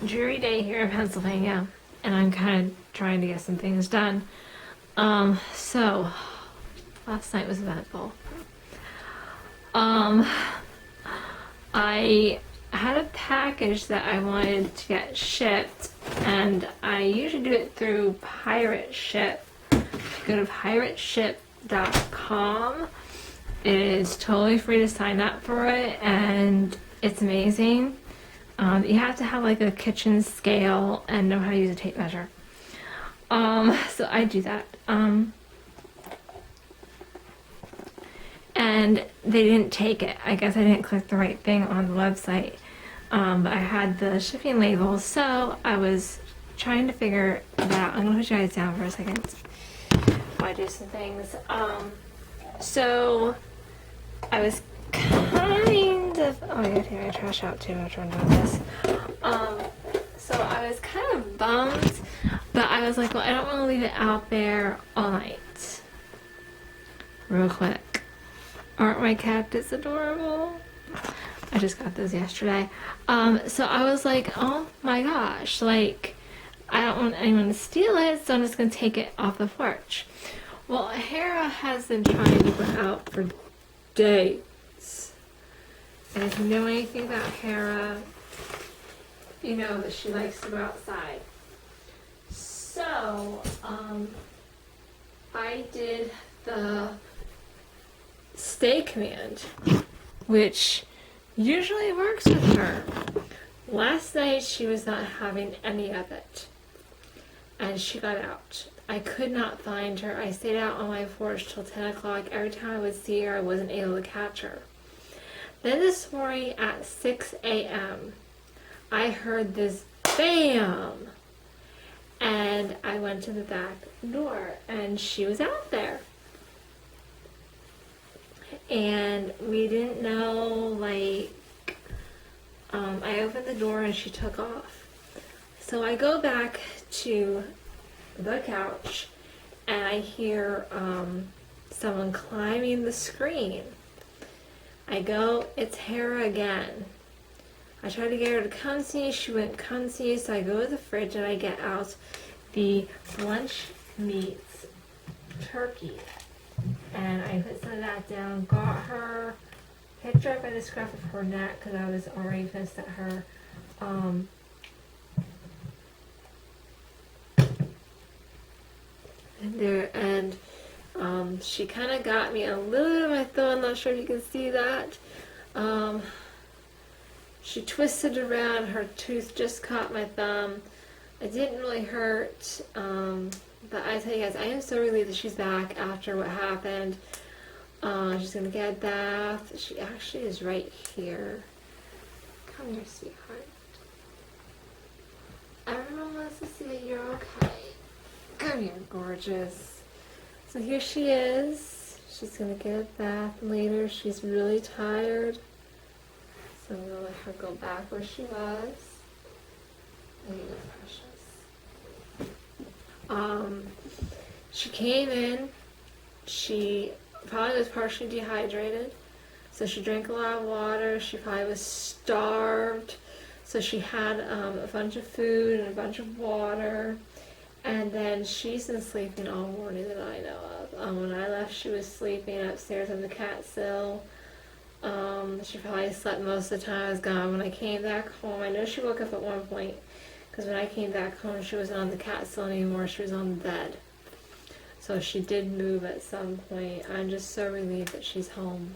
dreary day here in Pennsylvania, and I'm kind of trying to get some things done. So last night was eventful. Um, I had a package that I wanted to get shipped, and I usually do it through Pirate Ship. Go to pirateship.com. It is totally free to sign up for it, and it's amazing. You have to have like a kitchen scale and know how to use a tape measure. So I do that. And they didn't take it. I guess I didn't click the right thing on the website. But I had the shipping label, so I was trying to figure that out. I'm gonna put you guys down for a second while I do some things. So I was kind of, oh yeah, take my trash out too after I'm doing this. So I was kind of bummed, but I was like, well, I don't want to leave it out there all night. Real quick. Aren't my cactus adorable? I just got those yesterday. So I was like, oh my gosh, like, I don't want anyone to steal it, so I'm just going to take it off the porch. Well, Hera has been trying to go out for days. And if you know anything about Hera, you know that she likes to go outside. So, I did the stay command, which usually works with her. Last night she was not having any of it, and she got out. I could not find her. I stayed out on my porch till 10 o'clock. Every time I would see her, I wasn't able to catch her. Then this morning at 6 a.m., I heard this BAM! And I went to the back door, and she was out there. And we didn't know, like, I opened the door and she took off. So I go back to the couch and I hear someone climbing the screen. I go, it's Hera again. I tried to get her to come see, she wouldn't come see, so I go to the fridge and I get out the lunch meats turkey. And I put some of that down, got her, picked her up by the scruff of her neck because I was already pissed at her. She kind of got me a little bit of my thumb. I'm not sure if you can see that. She twisted around. Her tooth just caught my thumb. It didn't really hurt. But I tell you guys, I am so relieved that she's back after what happened. She's going to get a bath. She actually is right here. Come here, sweetheart. Everyone wants to see that you're okay. Come here, gorgeous. So here she is. She's going to get a bath later. She's really tired. So I'm going to let her go back where she was. There you go, precious. She came in. She probably was partially dehydrated. So she drank a lot of water. She probably was starved. So she had a bunch of food and a bunch of water. And then she's been sleeping all morning that I know of. When I left, she was sleeping upstairs on the cat sill. She probably slept most of the time I was gone. When I came back home, I know she woke up at one point, because when I came back home, she wasn't on the cat sill anymore. She was on the bed. So she did move at some point. I'm just so relieved that she's home.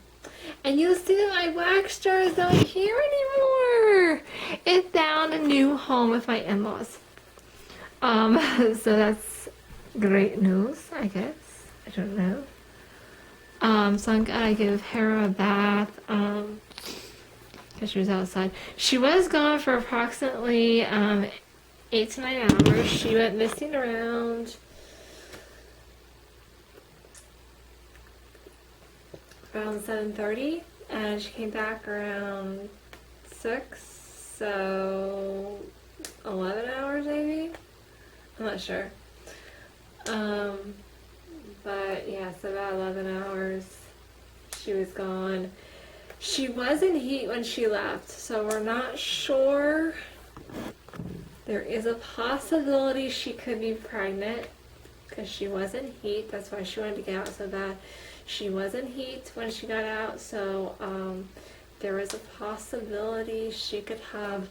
And you'll see that my wax jar is not here anymore. It found a new home with my in-laws. So that's great news, I guess. I don't know. So I'm gonna give Hera a bath, because she was outside. She was gone for approximately 8 to 9 hours. She went missing around around 7:30, and she came back around 6, so 11 hours maybe? I'm not sure. But yeah, so about 11 hours she was gone. She was in heat when she left, so we're not sure There is a possibility she could be pregnant because she was in heat. That's why she wanted to get out so bad. She was in heat when she got out, so there is a possibility she could have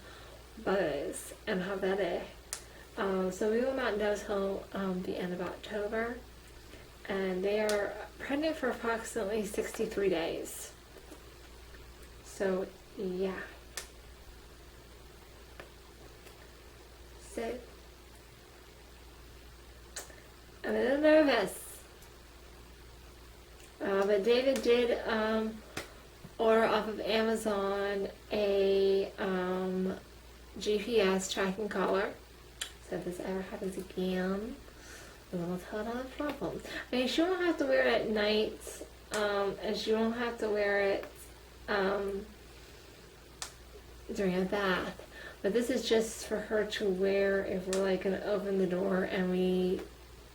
buzz and have bebé. So we will not know till the end of October, and they are pregnant for approximately 63 days. So yeah. So I'm a little nervous, but David did order off of Amazon a GPS tracking collar. So if this ever happens again, we will tell another problem. I mean, she won't have to wear it at night, and she won't have to wear it during a bath. But this is just for her to wear if we're like gonna open the door and we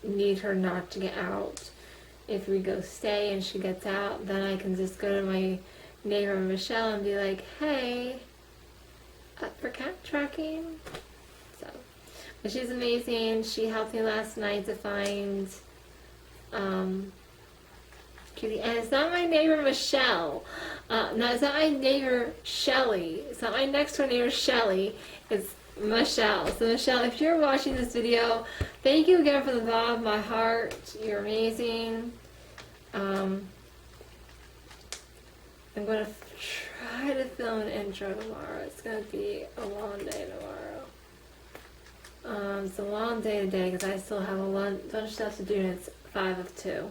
need her not to get out. If we go stay and she gets out, then I can just go to my neighbor Michelle and be like, hey, up for cat tracking. So, but she's amazing. She helped me last night to find Cutie. And it's not my neighbor Michelle. No, it's not my neighbor Shelly. It's not my next door neighbor Shelly. It's Michelle. So Michelle, if you're watching this video, thank you again from the bottom of my heart. You're amazing. I'm going to try to film an intro tomorrow. It's going to be a long day tomorrow. It's a long day today because I still have a bunch of stuff to do and it's 5 of 2.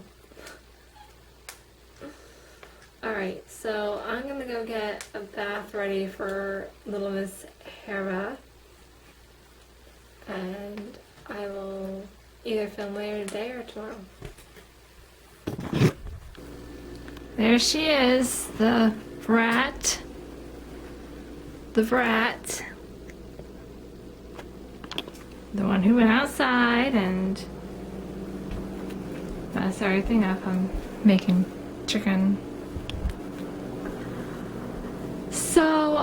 Alright, so I'm going to go get a bath ready for little Miss Hera. And I will either film later today or tomorrow. There she is, the brat. The brat. The one who went outside and messed everything up. I'm making chicken. So,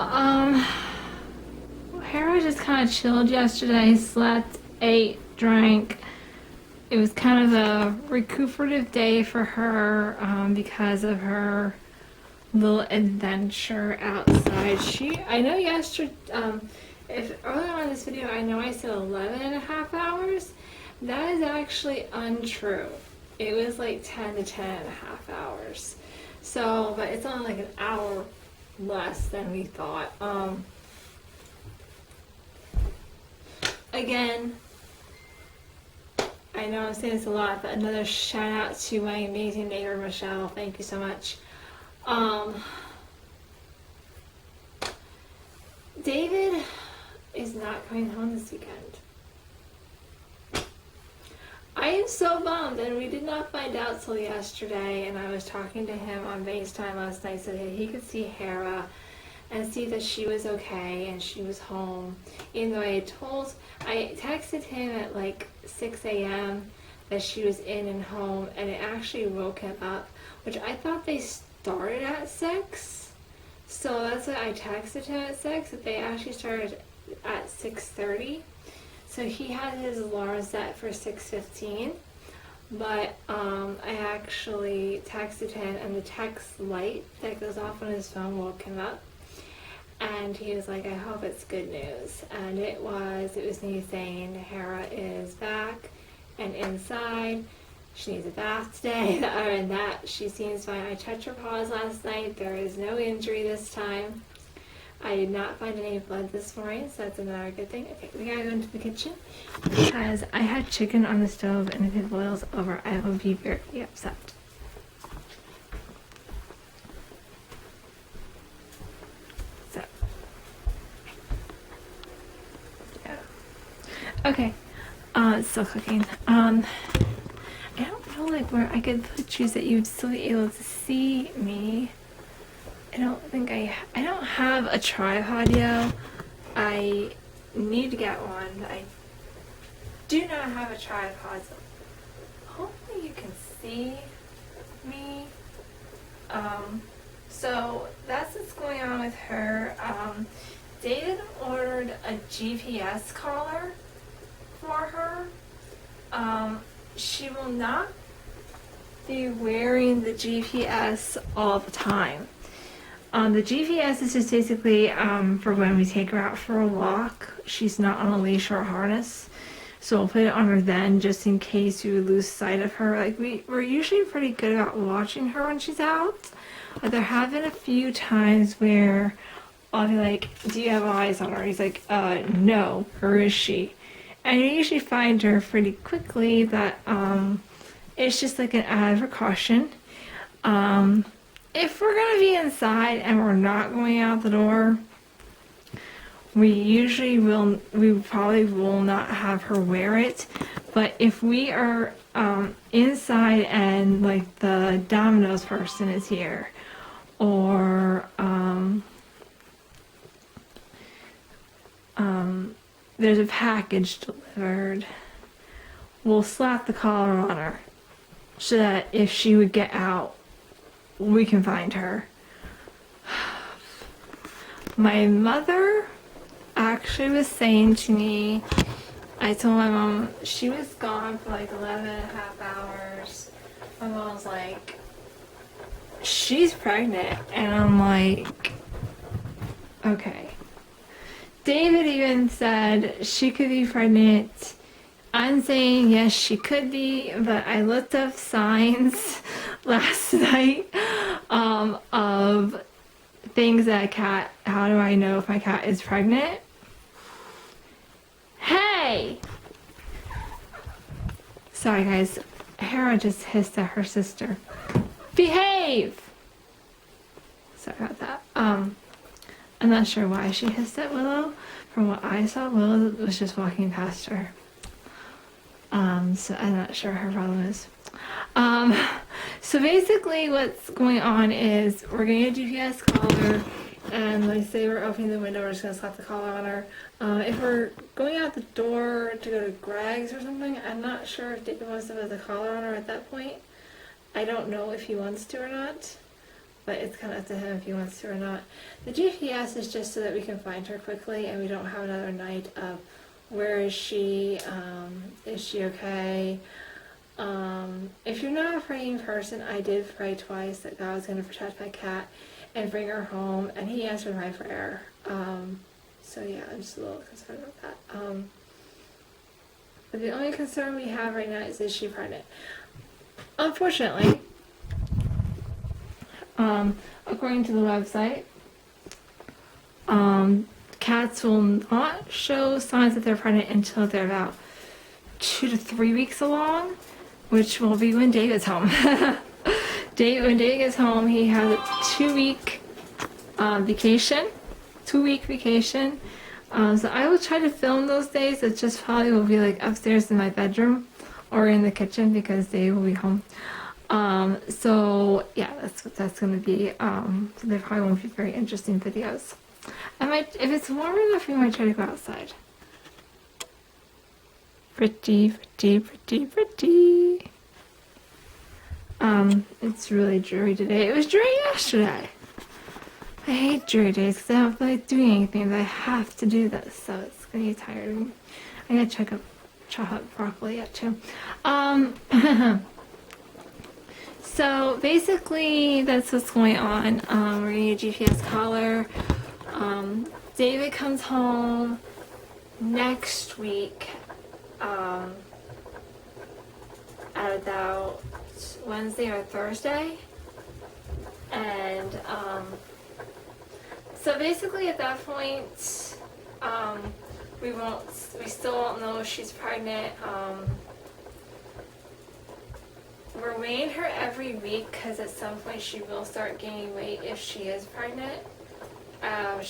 Hera just kind of chilled yesterday, slept, ate, drank. It was kind of a recuperative day for her because of her little adventure outside. I know yesterday, if earlier on in this video, I know I said 11 and a half hours. That is actually untrue. It was like 10 to 10 and a half hours. So, but it's only like an hour less than we thought. Again, I know I'm saying this a lot, but another shout out to my amazing neighbor Michelle. Thank you so much. David is not coming home this weekend. I am so bummed, and we did not find out till yesterday, and I was talking to him on FaceTime last night so that he could see Hera and see that she was okay and she was home. Even though I texted him at like 6 a.m. that she was in and home, and it actually woke him up, which I thought they started at 6. So that's why I texted him at 6, that they actually started at 6:30. So he had his alarm set for 6:15, but I actually texted him, and the text light that goes off on his phone woke him up. And he was like, I hope it's good news. And it was me saying Hera is back and inside. She needs a bath today. Other than that, she seems fine. I touched her paws last night. There is no injury this time. I did not find any blood this morning, so that's another good thing. Okay, we gotta go into the kitchen because I had chicken on the stove, and if it boils over, I will be very upset. So, yeah. Okay, it's still cooking. I don't know like where I could put you so that you'd still be able to see me. I don't have a tripod yet. I need to get one. I do not have a tripod, so hopefully you can see me. So that's what's going on with her. David ordered ordered a GPS collar for her. She will not be wearing the GPS all the time. The GPS is just basically for when we take her out for a walk. She's not on a leash or a harness. So we'll put it on her then, just in case we lose sight of her. Like, we're usually pretty good about watching her when she's out. But there have been a few times where I'll be like, do you have eyes on her? He's like, no. Where is she? And you usually find her pretty quickly. That it's just like an added precaution. If we're going to be inside and we're not going out the door, we probably will not have her wear it. But if we are inside and like the Domino's person is here, or there's a package delivered, we'll slap the collar on her so that if she would get out, we can find her. My mother actually was saying to me, I told my mom, she was gone for like 11 and a half hours. My mom was like, she's pregnant. And I'm like, okay. David even said she could be pregnant. I'm saying yes, she could be, but I looked up signs last night of things that a cat, how do I know if my cat is pregnant? Hey! Sorry guys, Hera just hissed at her sister. Behave! Sorry about that. I'm not sure why she hissed at Willow. From what I saw, Willow was just walking past her. So I'm not sure her problem is. So basically what's going on is we're getting a GPS collar, and like say we're opening the window, we're just gonna slap the collar on her. If we're going out the door to go to Greg's or something, I'm not sure if David wants to put the collar on her at that point. I don't know if he wants to or not, but it's kind of up to him if he wants to or not. The GPS is just so that we can find her quickly and we don't have another night of where is she okay? If you're not a praying person, I did pray twice that God was going to protect my cat and bring her home, and he answered my prayer. So yeah, I'm just a little concerned about that. But the only concern we have right now is she pregnant? Unfortunately, according to the website, cats will not show signs that they're pregnant until they're about 2 to 3 weeks along, which will be when David's home. When David gets home, he has a 2-week vacation. 2-week vacation. So I will try to film those days. It just probably will be like upstairs in my bedroom or in the kitchen because Dave will be home. So yeah, that's what that's going to be. So they probably won't be very interesting videos. If it's warm enough, we might try to go outside. Pretty. It's really dreary today. It was dreary yesterday. I hate dreary days because I don't feel like doing anything, but I have to do this, so it's gonna get tiring. I gotta chop up broccoli yet too. So basically, that's what's going on. We're gonna get a GPS collar. David comes home next week at about Wednesday or Thursday, and so basically at that point we still won't know if she's pregnant. We're weighing her every week because at some point she will start gaining weight if she is pregnant. I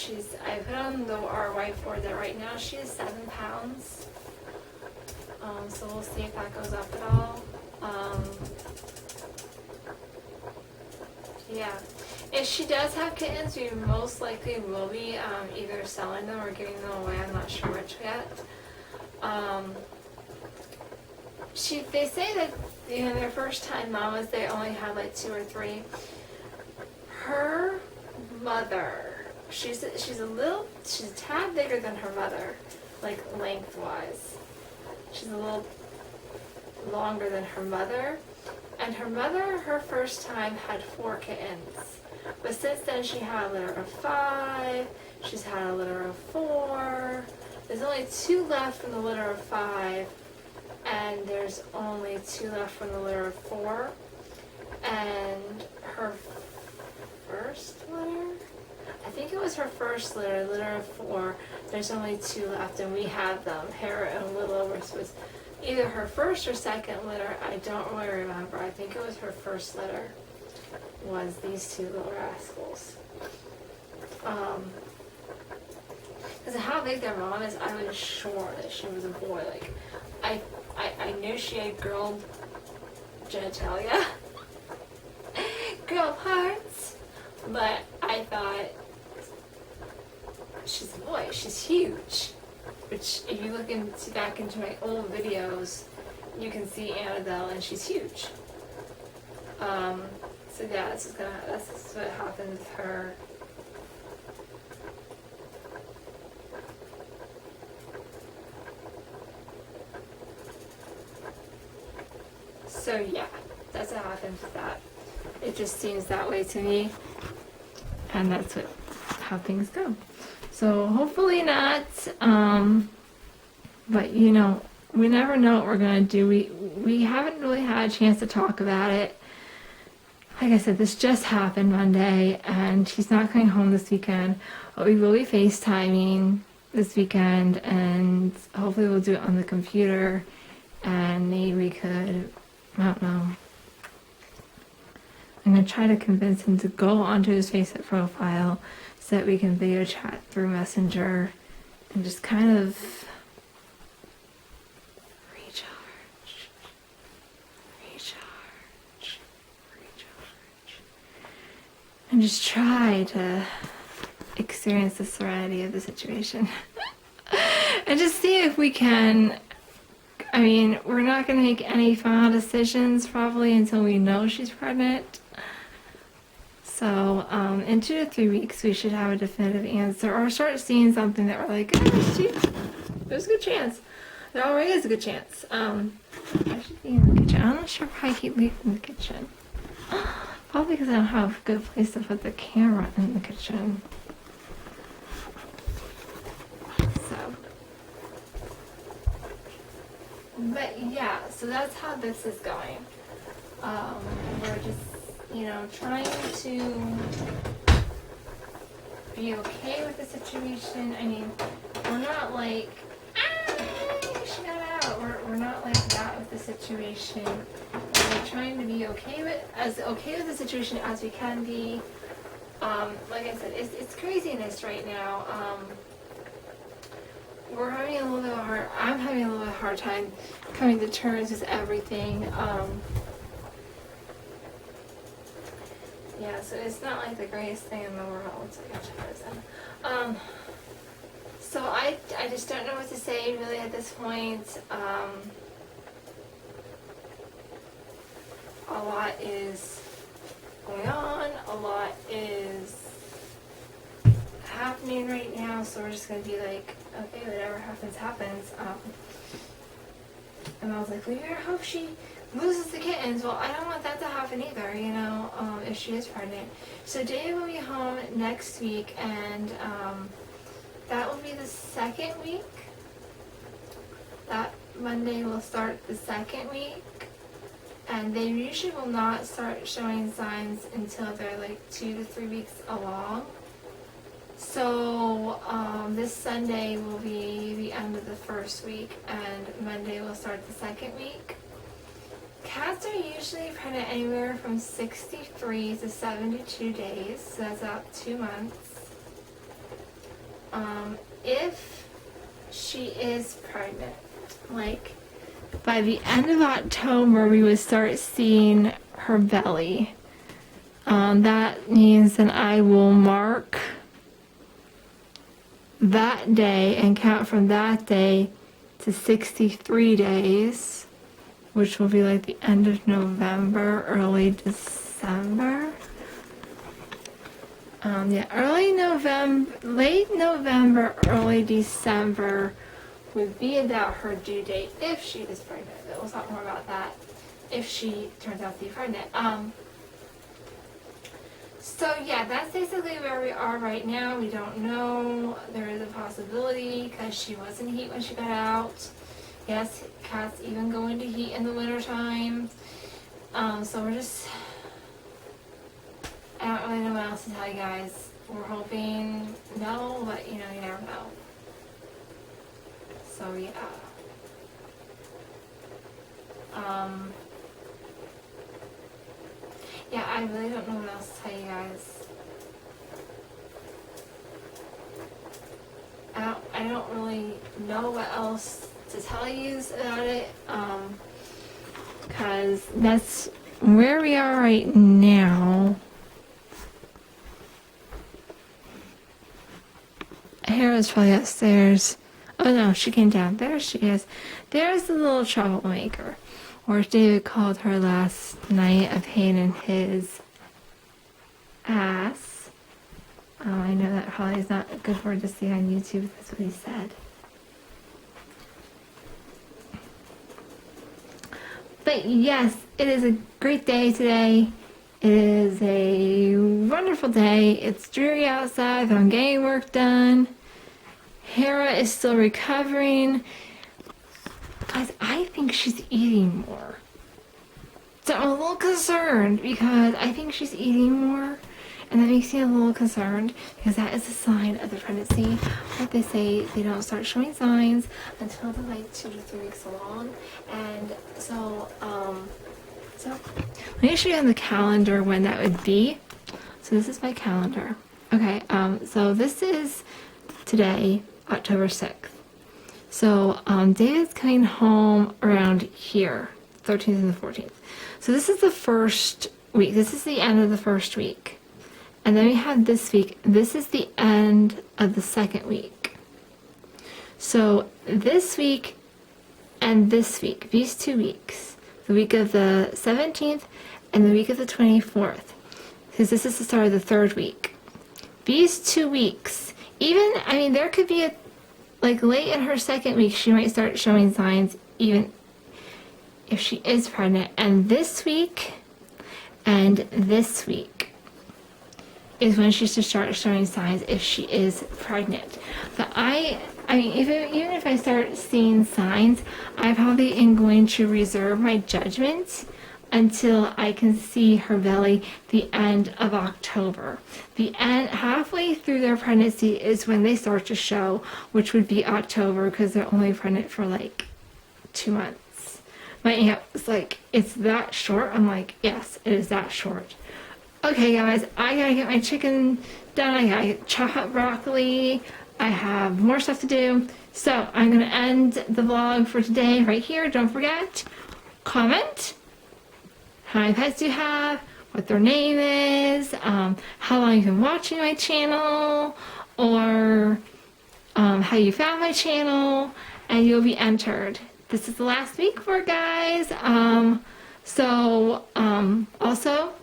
put on our whiteboard that right now she is 7 pounds. So we'll see if that goes up at all. Yeah. If she does have kittens, we most likely will be either selling them or giving them away. I'm not sure which yet. They say that their first time mamas, they only have like 2 or 3. Her mother she's a tad bigger than her mother, like lengthwise. She's a little longer than her mother. And her mother, her first time, had 4 kittens. But since then, she had a litter of 5. She's had a litter of 4. There's only 2 left from the litter of 5. And there's only 2 left from the litter of 4. And her first litter? I think it was her first litter of 4. There's only 2 left, and we have them. Hera and Willow were supposed either her first or second litter. I don't really remember. I think it was her first litter. Was these 2 little rascals. Because of how big their mom is, I was sure that she was a boy. Like, I knew she had girl genitalia, girl parts, but I thought she's a boy. She's huge. Which, if you look back into my old videos, you can see Annabelle, and she's huge. So yeah, that's what happened with her. So yeah, that's what happened with that. It just seems that way to me, and that's how things go. So hopefully not, but you know, we never know what we're gonna do. We haven't really had a chance to talk about it. Like I said, this just happened Monday, and she's not coming home this weekend, but we will be FaceTiming this weekend, and hopefully we'll do it on the computer, and maybe we could, I don't know, I'm going to try to convince him to go onto his Facebook profile so that we can video chat through Messenger and just kind of recharge, and just try to experience the serenity of the situation and just see if we can. I mean, we're not going to make any final decisions probably until we know she's pregnant. So in 2 to 3 weeks, we should have a definitive answer, or start seeing something that we're like, there's a good chance. There already is a good chance. I should be in the kitchen. I'm not sure why I keep leaving the kitchen. Probably because I don't have a good place to put the camera in the kitchen. So, but yeah, so that's how this is going. We're just, you know, trying to be okay with the situation. I mean, we're not like, she got out. We're not like that with the situation. We're trying to be okay with the situation as we can be. Like I said, it's craziness right now. We're having a little bit of I'm having a little bit of a hard time coming to terms with everything. Yeah, so it's not like the greatest thing in the world. So I just don't know what to say really at this point. A lot is going on. A lot is happening right now. So we're just gonna be like, okay, whatever happens, happens. And I was like, we better hope she loses the kittens. Well, I don't want that to happen either, you know, if she is pregnant. So Dave will be home next week, and that will be the 2nd week. That Monday will start the 2nd week. And they usually will not start showing signs until they're like 2 to 3 weeks along. So this Sunday will be the end of the 1st week, and Monday will start the 2nd week. Cats are usually pregnant anywhere from 63 to 72 days, so that's about 2 months. If she is pregnant, like by the end of October, we would start seeing her belly. That means that I will mark that day and count from that day to 63 days, which will be like the end of November, early December. Yeah, early November, late November, early December would be about her due date if she is pregnant. But we'll talk more about that if she turns out to be pregnant. So yeah, that's basically where we are right now. We don't know. There is a possibility because she was in heat when she got out. Yes, cats even go into heat in the wintertime. So we're just, I don't really know what else to tell you guys. We're hoping no, but you never know. So yeah. Yeah, I really don't know what else to tell you guys. I don't really know what else to tell you about it. Because that's where we are right now. Hera's probably upstairs. Oh no, she came down. There she is. There's the little troublemaker. Or as David called her last night, a pain in his ass. I know that probably is not a good word to say on YouTube, but that's what he said. But yes, it is a great day today. It is a wonderful day. It's dreary outside, but I'm getting work done. Hera is still recovering. Guys, I think she's eating more. So I'm a little concerned because I think she's eating more. And that makes me a little concerned because that is a sign of the pregnancy. But they say they don't start showing signs until they're like 2 to 3 weeks along. And so let me show you on the calendar when that would be. So this is my calendar. Okay, so this is today, October 6th. So David's coming home around here, 13th and the 14th. So this is the first week. This is the end of the first week. And then we have this week. This is the end of the second week. So this week and this week, these 2 weeks, the week of the 17th and the week of the 24th, because this is the start of the third week. These 2 weeks, there could be like late in her second week, she might start showing signs even if she is pregnant. And this week and this week is when she should start showing signs if she is pregnant. But even if I start seeing signs, I probably am going to reserve my judgment until I can see her belly the end of October. Halfway through their pregnancy is when they start to show, which would be October because they're only pregnant for like 2 months. My aunt was like, it's that short? I'm like, yes, it is that short. Okay guys, I gotta get my chicken done. I gotta chop up broccoli. I have more stuff to do. So I'm gonna end the vlog for today right here. Don't forget, comment how many pets you have, what their name is, how long you've been watching my channel, or how you found my channel, and you'll be entered. This is the last week for it, guys. Also,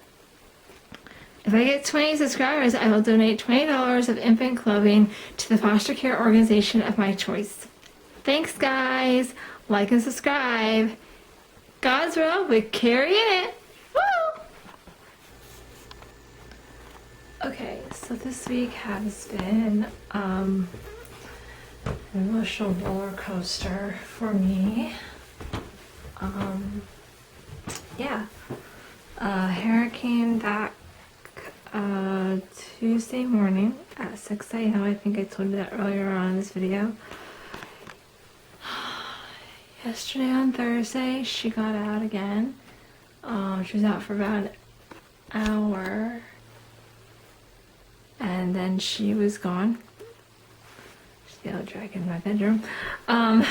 if I get 20 subscribers, I will donate $20 of infant clothing to the foster care organization of my choice. Thanks, guys. Like and subscribe. God's will with Carrie in it. Woo! Okay, so this week has been an emotional roller coaster for me. Hera came back Tuesday morning at 6 a.m. I think I told you that earlier on in this video. Yesterday on Thursday, she got out again. She was out for about an hour. And then she was gone. She's the old dragon in my bedroom. And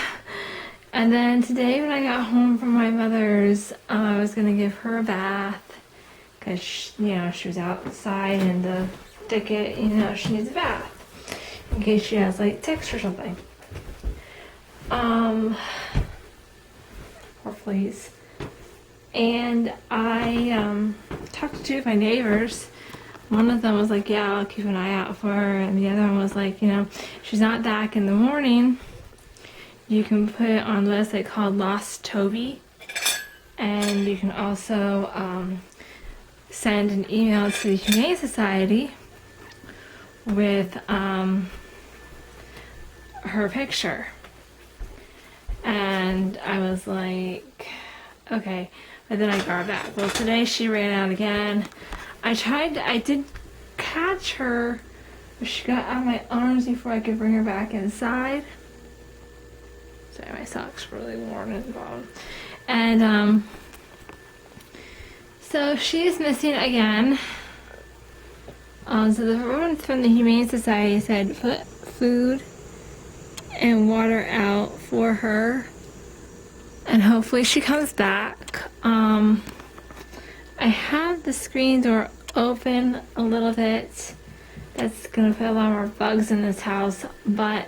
then today when I got home from my mother's, I was going to give her a bath. Because, she was outside in the thicket, she needs a bath. In case she has, like, ticks or something. Or fleas. And I talked to two of my neighbors one of them was like, yeah, I'll keep an eye out for her, and the other one was like, you know, she's not back in the morning. You can put it on a website called Lost Toby, and you can also send an email to the Humane Society with her picture. And I was like, okay, but then I got her back. Well, today she ran out again. I did catch her, but she got out of my arms before I could bring her back inside. Sorry, my sock's really worn at the bottom. And so she's missing again. So the woman from the Humane Society said put food and water out for her, and hopefully she comes back. I have the screen door open a little bit. That's gonna put a lot more bugs in this house, but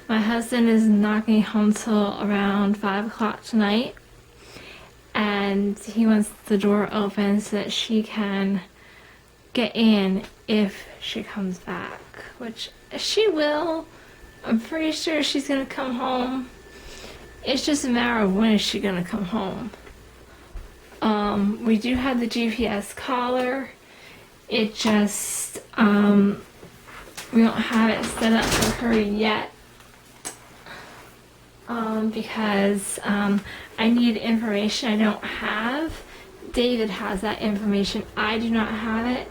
my husband is not getting home till around 5 o'clock tonight, and he wants the door open so that she can get in if she comes back, which she will. I'm pretty sure she's gonna come home. It's just a matter of when is she gonna come home. We do have the GPS collar. It just, we don't have it set up for her yet. Because I need information I don't have. David has that information. I do not have it.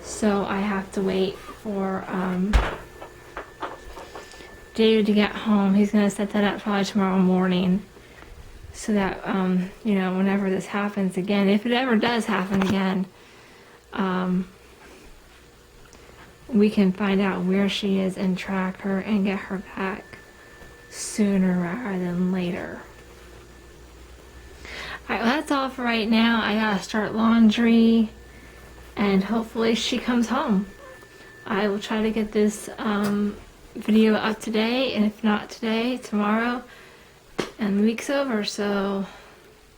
So I have to wait for David to get home. He's going to set that up probably tomorrow morning. So that, you know, whenever this happens again, if it ever does happen again, we can find out where she is and track her and get her back sooner rather than later. Alright, well, that's all for right now. I gotta start laundry, and hopefully she comes home. I will try to get this video up today, and if not today, tomorrow. And the week's over, so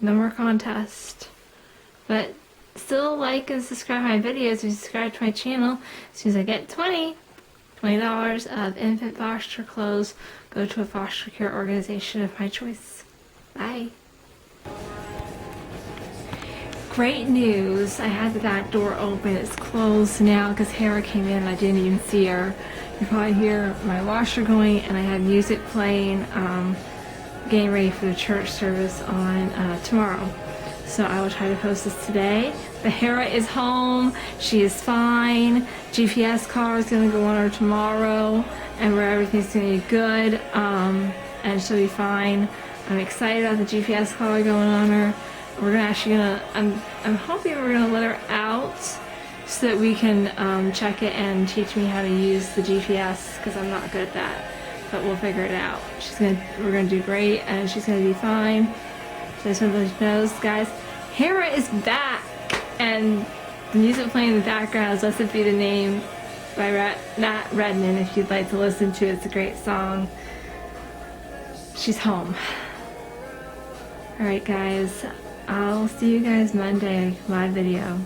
no more contest. But still like and subscribe my videos. If you subscribe to my channel, as soon as I get $20 of infant foster clothes, go to a foster care organization of my choice. Bye. Great news. I had the back door open. It's closed now because Hera came in and I didn't even see her. You probably hear my washer going, and I had music playing, getting ready for the church service on tomorrow. So I will try to post this today. But Hera is home. She is fine. GPS car is going to go on her tomorrow, and where everything's going to be good, and she'll be fine. I'm excited about the GPS car going on her. We're I'm hoping we're gonna let her out so that we can check it and teach me how to use the GPS, because I'm not good at that. But we'll figure it out. We're gonna do great, and she's gonna be fine. So I just want to let you know, guys, Hera is back, and the music playing in the background is Blessed Be the Name by Matt Redman. If you'd like to listen to it, it's a great song. She's home. Alright guys, I'll see you guys Monday, live video.